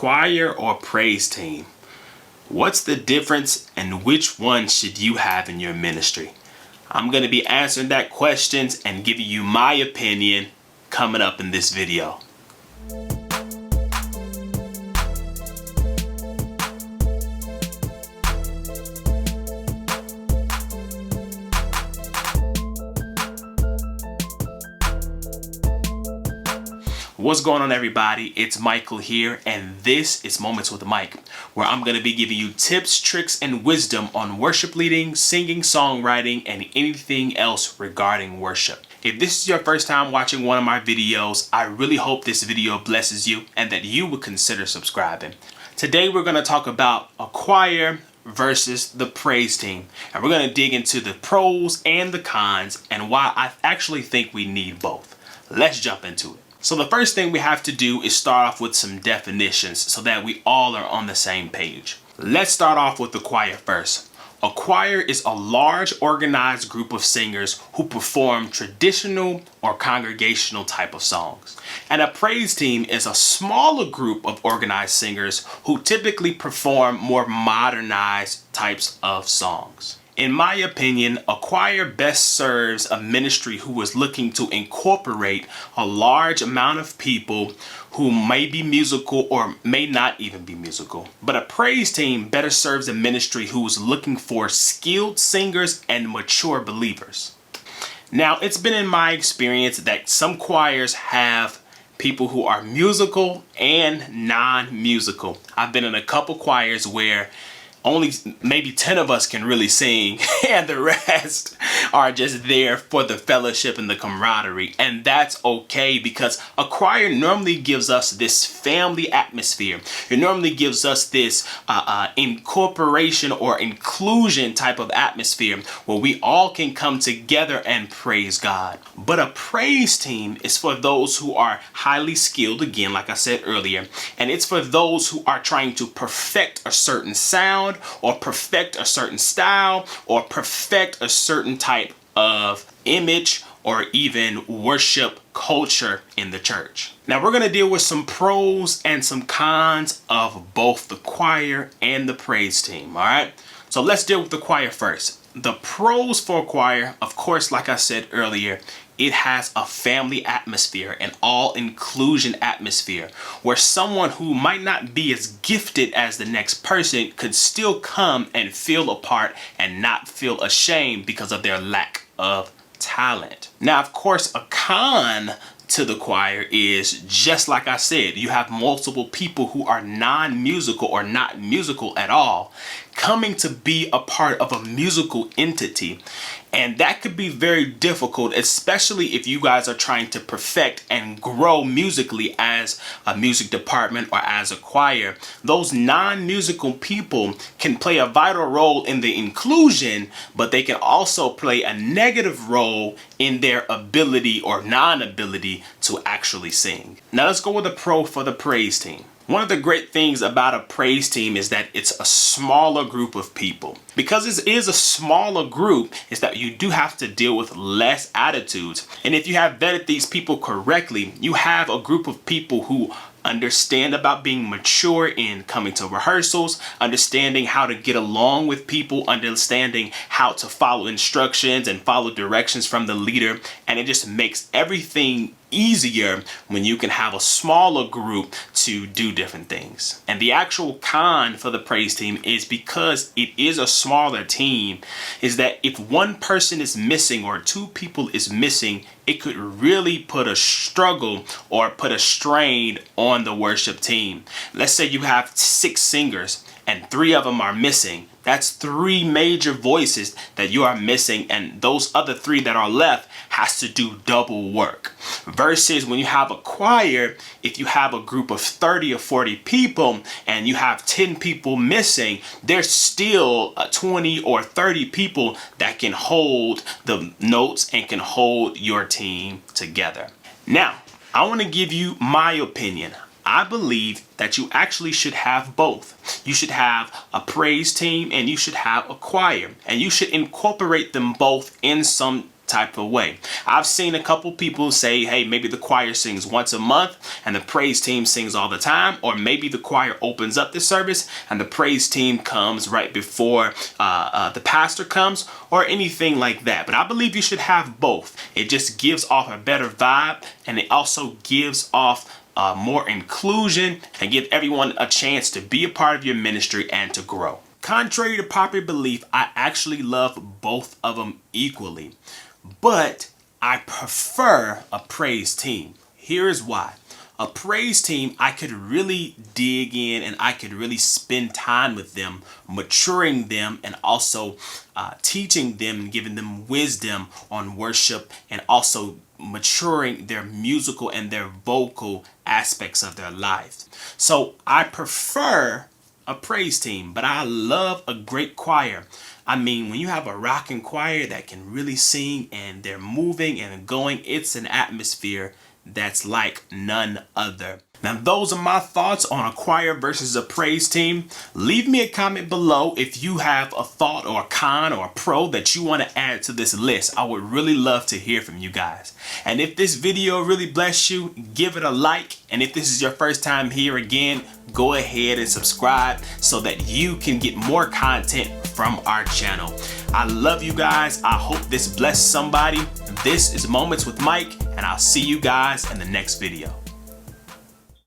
choir or praise team? What's the difference and which one should you have in your ministry? I'm going to be answering that questions and giving you my opinion coming up in this video. What's going on, everybody? It's Michael here, and this is Moments with Mike, where I'm going to be giving you tips, tricks, and wisdom on worship leading, singing, songwriting, and anything else regarding worship. If this is your first time watching one of my videos, I really hope this video blesses you and that you would consider subscribing. Today, we're going to talk about a choir versus the praise team, and we're going to dig into the pros and the cons and why I actually think we need both. Let's jump into it. So the first thing we have to do is start off with some definitions so that we all are on the same page. Let's start off with the choir first. A choir is a large organized group of singers who perform traditional or congregational type of songs. And a praise team is a smaller group of organized singers who typically perform more modernized types of songs. In my opinion, a choir best serves a ministry who is looking to incorporate a large amount of people who may be musical or may not even be musical. But a praise team better serves a ministry who is looking for skilled singers and mature believers. Now, it's been in my experience that some choirs have people who are musical and non-musical. I've been in a couple choirs where only maybe 10 of us can really sing and the rest are just there for the fellowship and the camaraderie. And that's okay, because a choir normally gives us this family atmosphere. It normally gives us this incorporation or inclusion type of atmosphere where we all can come together and praise God. But a praise team is for those who are highly skilled, again, like I said earlier, and it's for those who are trying to perfect a certain sound or perfect a certain style or perfect a certain type of image or even worship culture in the church. Now we're going to deal with some pros and some cons of both the choir and the praise team. All right, so let's deal with the choir first. The pros for a choir, of course, like I said earlier, it has a family atmosphere, an all-inclusion atmosphere, where someone who might not be as gifted as the next person could still come and feel a part and not feel ashamed because of their lack of talent. Now, of course, a con to the choir is, just like I said, you have multiple people who are non-musical or not musical at all coming to be a part of a musical entity. And that could be very difficult, especially if you guys are trying to perfect and grow musically as a music department or as a choir. Those non-musical people can play a vital role in the inclusion, but they can also play a negative role in their ability or non-ability to actually sing. Now let's go with a pro for the praise team. One of the great things about a praise team is that it's a smaller group of people. Because it is a smaller group, is that you do have to deal with less attitudes. And if you have vetted these people correctly, you have a group of people who understand about being mature in coming to rehearsals, understanding how to get along with people, understanding how to follow instructions and follow directions from the leader. And it just makes everything easier when you can have a smaller group to do different things. And the actual con for the praise team is, because it is a smaller team, is that if one person is missing or two people is missing, it could really put a struggle or put a strain on the worship team. Let's say you have 6 singers and 3 of them are missing. That's 3 major voices that you are missing, and those other 3 that are left has to do double work. Versus when you have a choir, if you have a group of 30 or 40 people and you have 10 people missing, there's still 20 or 30 people that can hold the notes and can hold your team together. Now, I want to give you my opinion. I believe that you actually should have both. You should have a praise team and you should have a choir, and you should incorporate them both in some type of way. I've seen a couple people say, hey, maybe the choir sings once a month and the praise team sings all the time, or maybe the choir opens up the service and the praise team comes right before the pastor comes, or anything like that. But I believe you should have both. It just gives off a better vibe, and it also gives off more inclusion and give everyone a chance to be a part of your ministry and to grow. Contrary to popular belief, I actually love both of them equally, but I prefer a praise team. Here is why. A praise team, I could really dig in and I could really spend time with them, maturing them, and also teaching them and giving them wisdom on worship, and also maturing their musical and their vocal aspects of their lives. So I prefer a praise team, but I love a great choir. I mean, when you have a rocking choir that can really sing and they're moving and going, it's an atmosphere that's like none other. Now, those are my thoughts on a choir versus a praise team. Leave me a comment below if you have a thought or a con or a pro that you want to add to this list. I would really love to hear from you guys. And if this video really blessed you, give it a like. And if this is your first time here, again, go ahead and subscribe so that you can get more content from our channel. I love you guys. I hope this blessed somebody. This is Moments with Mike, and I'll see you guys in the next video.